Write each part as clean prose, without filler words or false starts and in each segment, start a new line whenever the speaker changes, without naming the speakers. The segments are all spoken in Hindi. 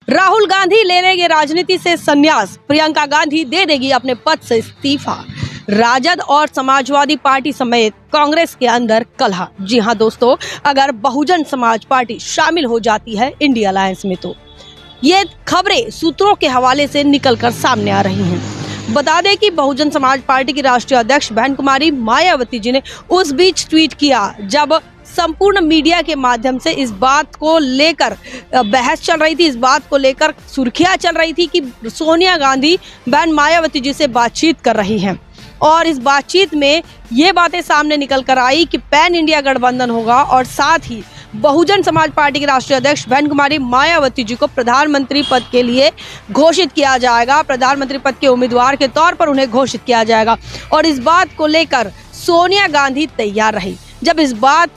राहुल गांधी ले लेंगे राजनीति से संन्यास, प्रियंका गांधी दे देगी अपने पद से इस्तीफा। राजद और समाजवादी पार्टी समेत कांग्रेस के अंदर कलह। जी हां दोस्तों, अगर बहुजन समाज पार्टी शामिल हो जाती है इंडिया अलायंस में तो ये खबरें सूत्रों के हवाले से निकलकर सामने आ रही हैं। बता दें कि बहुजन समाज पार्टी की राष्ट्रीय अध्यक्ष बहन कुमारी मायावती जी ने उस बीच ट्वीट किया जब संपूर्ण मीडिया के माध्यम से इस बात को लेकर बहस चल रही थी, इस बात को लेकर सुर्खियां चल रही थी कि सोनिया गांधी बहन मायावती जी से बातचीत कर रही हैं और इस बातचीत में ये बातें सामने निकल कर आई कि पैन इंडिया गठबंधन होगा और साथ ही बहुजन समाज पार्टी के राष्ट्रीय अध्यक्ष बहन कुमारी मायावती जी को प्रधानमंत्री पद के लिए घोषित किया जाएगा, प्रधानमंत्री पद के उम्मीदवार के तौर पर उन्हें घोषित किया जाएगा। और इस बात को लेकर सोनिया गांधी तैयार रही। जब इस बात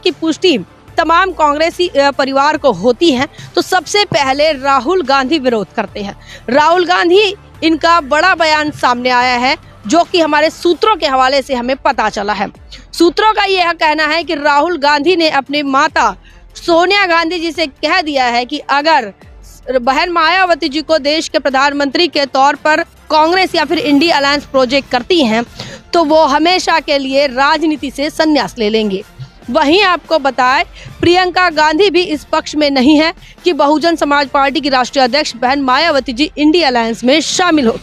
की पुष्टि तमाम कांग्रेसी परिवार को होती है तो सबसे पहले राहुल गांधी विरोध करते हैं। राहुल गांधी, इनका बड़ा बयान सामने आया है जो कि हमारे सूत्रों के हवाले से हमें पता चला है। सूत्रों का यह कहना है कि राहुल गांधी ने अपनी माता सोनिया गांधी जी से कह दिया है कि अगर बहन मायावती जी को देश के प्रधानमंत्री के तौर पर कांग्रेस या फिर इंडिया अलायंस प्रोजेक्ट करती हैं तो वो हमेशा के लिए राजनीति से संन्यास ले लेंगे। वहीं आपको बताएं, प्रियंका गांधी भी इस पक्ष में नहीं है कि बहुजन समाज पार्टी की राष्ट्रीय अध्यक्ष बहन मायावती जी इंडिया अलायंस में शामिल हो।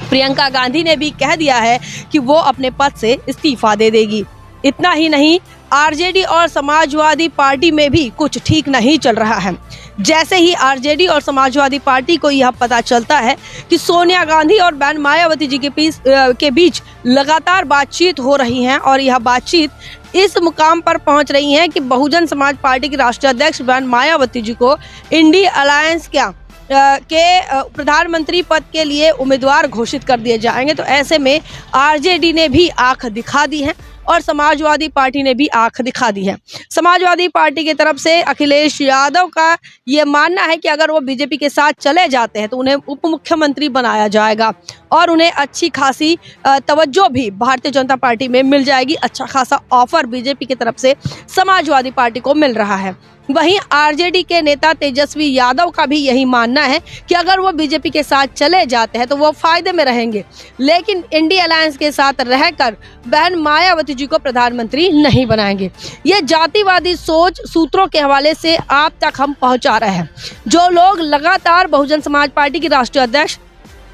प्रियंका गांधी ने भी कह दिया है कि वो अपने पद से इस्तीफा दे देगी। इतना ही नहीं, आरजेडी और समाजवादी पार्टी में भी कुछ ठीक नहीं चल रहा है। जैसे ही आरजेडी और समाजवादी पार्टी को यह पता चलता है कि सोनिया गांधी और बहन मायावती जी के बीच लगातार बातचीत हो रही है और यह बातचीत इस मुकाम पर पहुंच रही है कि बहुजन समाज पार्टी की राष्ट्रीय अध्यक्ष बहन मायावती जी को इंडिया अलायंस के प्रधानमंत्री पद के लिए उम्मीदवार घोषित कर दिए जाएंगे, तो ऐसे में आरजेडी ने भी आंख दिखा दी है और समाजवादी पार्टी ने भी आंख दिखा दी है। समाजवादी पार्टी की तरफ से अखिलेश यादव का ये मानना है कि अगर वो बीजेपी के साथ चले जाते हैं तो उन्हें उप मुख्यमंत्री बनाया जाएगा और उन्हें अच्छी खासी तवज्जो भी भारतीय जनता पार्टी में मिल जाएगी। अच्छा खासा ऑफर बीजेपी की तरफ से समाजवादी पार्टी को मिल रहा है। वहीं आरजेडी के नेता तेजस्वी यादव का भी यही मानना है कि अगर वो बीजेपी के साथ चले जाते हैं तो वो फायदे में रहेंगे, लेकिन इंडिया अलायंस के साथ रहकर बहन मायावती जी को प्रधानमंत्री नहीं बनाएंगे। ये जातिवादी सोच सूत्रों के हवाले से आप तक हम पहुंचा रहे हैं। जो लोग लगातार बहुजन समाज पार्टी की राष्ट्रीय अध्यक्ष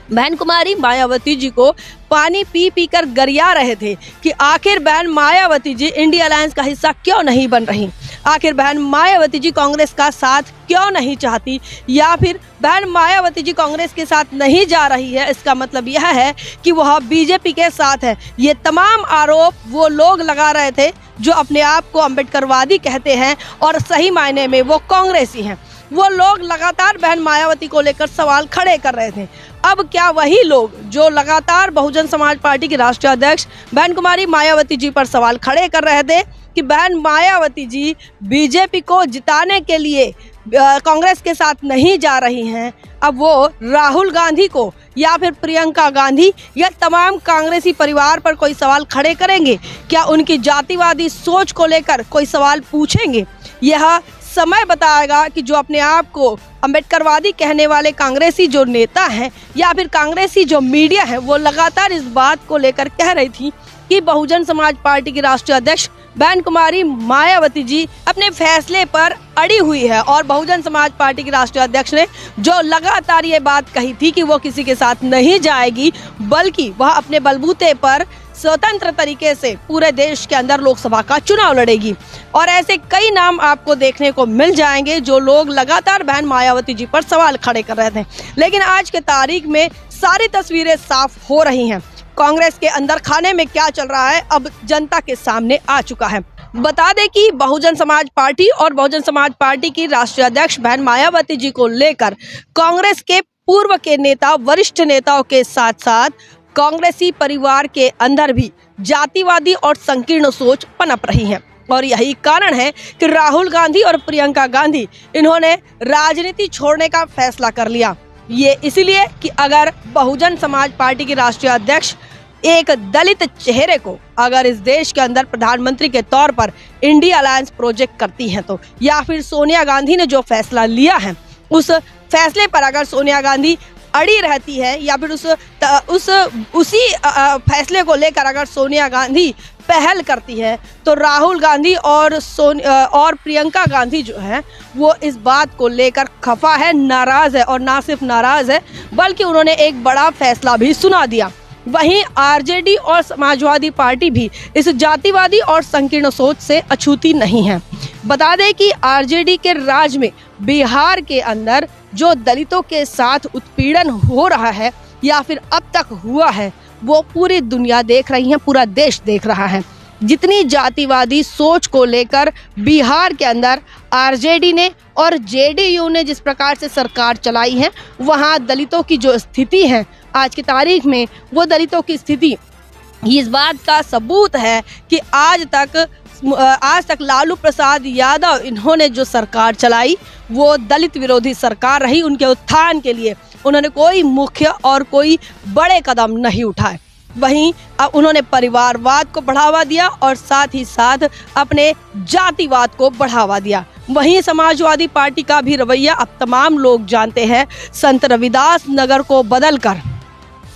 बहन कुमारी मायावती जी को पानी पी पी कर गरिया रहे थे कि आखिर बहन मायावती जी इंडिया अलायंस का हिस्सा क्यों नहीं बन रही, आखिर बहन मायावती जी कांग्रेस का साथ क्यों नहीं चाहती, या फिर बहन मायावती जी कांग्रेस के साथ नहीं जा रही है, इसका मतलब यह है कि वह बीजेपी के साथ है। ये तमाम आरोप वो लोग लगा रहे थे जो अपने आप को अम्बेडकरवादी कहते हैं और सही मायने में वो कांग्रेसी हैं। वो लोग लगातार बहन मायावती को लेकर सवाल खड़े कर रहे थे। अब क्या वही लोग जो लगातार बहुजन समाज पार्टी की राष्ट्रीय अध्यक्ष बहन कुमारी मायावती जी पर सवाल खड़े कर रहे थे कि बहन मायावती जी बीजेपी को जिताने के लिए कांग्रेस के साथ नहीं जा रही हैं, अब वो राहुल गांधी को या फिर प्रियंका गांधी या तमाम कांग्रेसी परिवार पर कोई सवाल खड़े करेंगे? क्या उनकी जातिवादी सोच को लेकर कोई सवाल पूछेंगे? यह समय बताएगा कि जो अपने आप को अम्बेडकरवादी कहने वाले कांग्रेसी जो नेता हैं या फिर कांग्रेसी जो मीडिया है वो लगातार इस बात को लेकर कह रही थी कि बहुजन समाज पार्टी की राष्ट्रीय अध्यक्ष बहन कुमारी मायावती जी अपने फैसले पर अड़ी हुई है और बहुजन समाज पार्टी की राष्ट्रीय अध्यक्ष ने जो लगातार ये बात कही थी कि वो किसी के साथ नहीं जाएगी बल्कि वह अपने बलबूते पर स्वतंत्र तरीके से पूरे देश के अंदर लोकसभा का चुनाव लड़ेगी। और ऐसे कई नाम आपको देखने को मिल जाएंगे जो लोग लगातार बहन मायावती जी पर सवाल खड़े कर रहे थे, लेकिन आज के तारीख में सारी तस्वीरें साफ हो रही हैं। कांग्रेस के अंदर खाने में क्या चल रहा है अब जनता के सामने आ चुका है। बता दें कि बहुजन समाज पार्टी और बहुजन समाज पार्टी की राष्ट्रीय अध्यक्ष बहन मायावती जी को लेकर कांग्रेस के पूर्व के नेता, वरिष्ठ नेताओं के साथ साथ कांग्रेसी परिवार के अंदर भी जातिवादी और संकीर्ण सोच पनप रही है और यही कारण है कि राहुल गांधी और प्रियंका गांधी इन्होंने राजनीति छोड़ने का फैसला कर लिया। ये इसलिए कि अगर बहुजन समाज पार्टी की राष्ट्रीय अध्यक्ष एक दलित चेहरे को अगर इस देश के अंदर प्रधानमंत्री के तौर पर इंडिया अलायंस प्रोजेक्ट करती हैं तो, या फिर सोनिया गांधी ने जो फैसला लिया है उस फैसले पर अगर सोनिया गांधी अड़ी रहती है या फिर उसी फैसले को लेकर अगर सोनिया गांधी पहल करती है, तो राहुल गांधी और प्रियंका गांधी जो है वो इस बात को लेकर खफा है, नाराज़ है, और ना सिर्फ नाराज़ है बल्कि उन्होंने एक बड़ा फैसला भी सुना दिया। वहीं आरजेडी और समाजवादी पार्टी भी इस जातिवादी और संकीर्ण सोच से अछूती नहीं है। बता दें कि आरजेडी के राज में बिहार के अंदर जो दलितों के साथ उत्पीड़न हो रहा है या फिर अब तक हुआ है, वो पूरी दुनिया देख रही है, पूरा देश देख रहा है। जितनी जातिवादी सोच को लेकर बिहार के अंदर आरजेडी ने और जेडीयू ने जिस प्रकार से सरकार चलाई है, वहाँ दलितों की जो स्थिति है आज की तारीख में, वो दलितों की स्थिति इस बात का सबूत है कि आज तक लालू प्रसाद यादव इन्होंने जो सरकार चलाई वो दलित विरोधी सरकार रही। उनके उत्थान के लिए उन्होंने कोई मुख्य और कोई बड़े कदम नहीं उठाए। वहीं अब उन्होंने परिवारवाद को बढ़ावा दिया और साथ ही साथ अपने जातिवाद को बढ़ावा दिया। वहीं समाजवादी पार्टी का भी रवैया अब तमाम लोग जानते हैं। संत रविदास नगर को बदलकर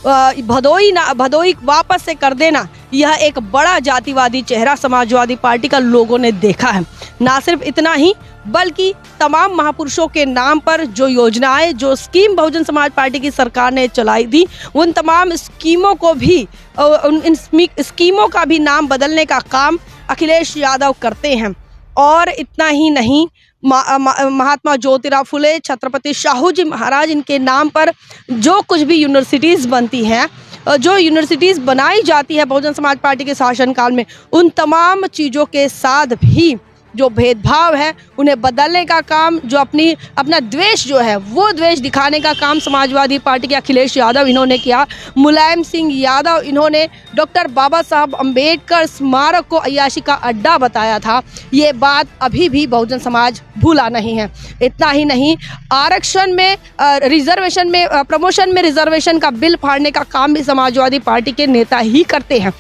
भदोई वापस से कर देना, यह एक बड़ा जातिवादी चेहरा समाजवादी पार्टी का लोगों ने देखा है। ना सिर्फ इतना ही बल्कि तमाम महापुरुषों के नाम पर जो योजनाएं, जो स्कीम बहुजन समाज पार्टी की सरकार ने चलाई थी, उन तमाम स्कीमों को भी इन स्कीमों का भी नाम बदलने का काम अखिलेश यादव करते हैं। और इतना ही नहीं, महात्मा ज्योतिराव फुले, छत्रपति शाहू जी महाराज, इनके नाम पर जो कुछ भी यूनिवर्सिटीज़ बनती हैं, जो यूनिवर्सिटीज़ बनाई जाती है बहुजन समाज पार्टी के शासनकाल में, उन तमाम चीज़ों के साथ भी जो भेदभाव है उन्हें बदलने का काम, जो अपना द्वेष जो है वो द्वेष दिखाने का काम समाजवादी पार्टी के अखिलेश यादव इन्होंने किया। मुलायम सिंह यादव इन्होंने डॉक्टर बाबा साहब अम्बेडकर स्मारक को अय्याशी का अड्डा बताया था। ये बात अभी भी बहुजन समाज भूला नहीं है। इतना ही नहीं, आरक्षण में रिजर्वेशन में प्रमोशन में रिजर्वेशन का बिल फाड़ने का काम भी समाजवादी पार्टी के नेता ही करते हैं।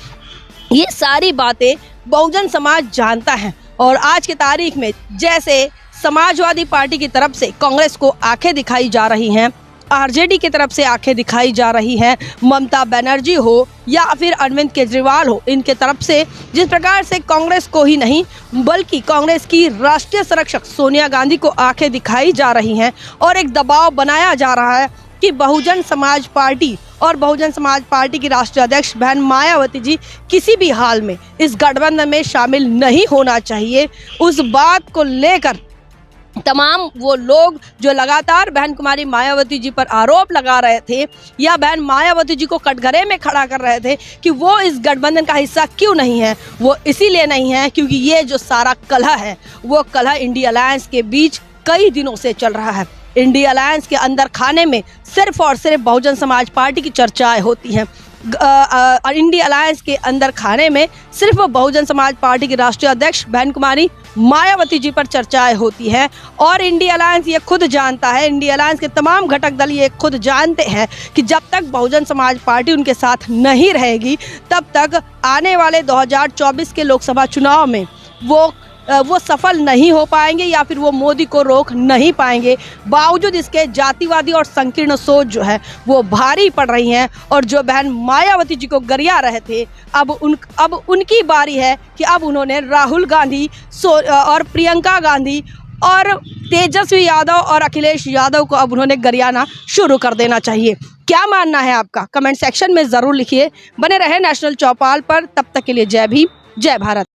ये सारी बातें बहुजन समाज जानता है। और आज की तारीख में जैसे समाजवादी पार्टी की तरफ से कांग्रेस को आंखें दिखाई जा रही हैं, आरजेडी की तरफ से आंखें दिखाई जा रही हैं, ममता बनर्जी हो या फिर अरविंद केजरीवाल हो, इनके तरफ से जिस प्रकार से कांग्रेस को ही नहीं बल्कि कांग्रेस की राष्ट्रीय संरक्षक सोनिया गांधी को आंखें दिखाई जा रही हैं और एक दबाव बनाया जा रहा है कि बहुजन समाज पार्टी और बहुजन समाज पार्टी की राष्ट्रीय अध्यक्ष बहन मायावती जी किसी भी हाल में इस गठबंधन में शामिल नहीं होना चाहिए। उस बात को लेकर तमाम वो लोग जो लगातार बहन कुमारी मायावती जी पर आरोप लगा रहे थे या बहन मायावती जी को कटघरे में खड़ा कर रहे थे कि वो इस गठबंधन का हिस्सा क्यों नहीं है, वो इसीलिए नहीं है क्योंकि ये जो सारा कलह है वो कलह इंडिया अलायंस के बीच कई दिनों से चल रहा है। इंडिया अलायंस के अंदर खाने में सिर्फ और सिर्फ बहुजन समाज पार्टी की चर्चाएं होती हैं। इंडिया अलायंस के अंदर खाने में सिर्फ बहुजन समाज पार्टी की राष्ट्रीय अध्यक्ष बहन कुमारी मायावती जी पर चर्चाएं होती हैं। और इंडिया अलायंस ये खुद जानता है, इंडिया अलायंस के तमाम घटक दल ये खुद जानते हैं कि जब तक बहुजन समाज पार्टी उनके साथ नहीं रहेगी तब तक आने वाले 2024 के लोकसभा चुनाव में वो सफल नहीं हो पाएंगे या फिर वो मोदी को रोक नहीं पाएंगे। बावजूद इसके जातिवादी और संकीर्ण सोच जो है वो भारी पड़ रही हैं। और जो बहन मायावती जी को गरिया रहे थे, अब उनकी बारी है कि अब उन्होंने राहुल गांधी और प्रियंका गांधी और तेजस्वी यादव और अखिलेश यादव को अब उन्होंने गरियाना शुरू कर देना चाहिए। क्या मानना है आपका? कमेंट सेक्शन में ज़रूर लिखिए। बने रहे नेशनल चौपाल पर। तब तक के लिए जय भीम, जय भारत।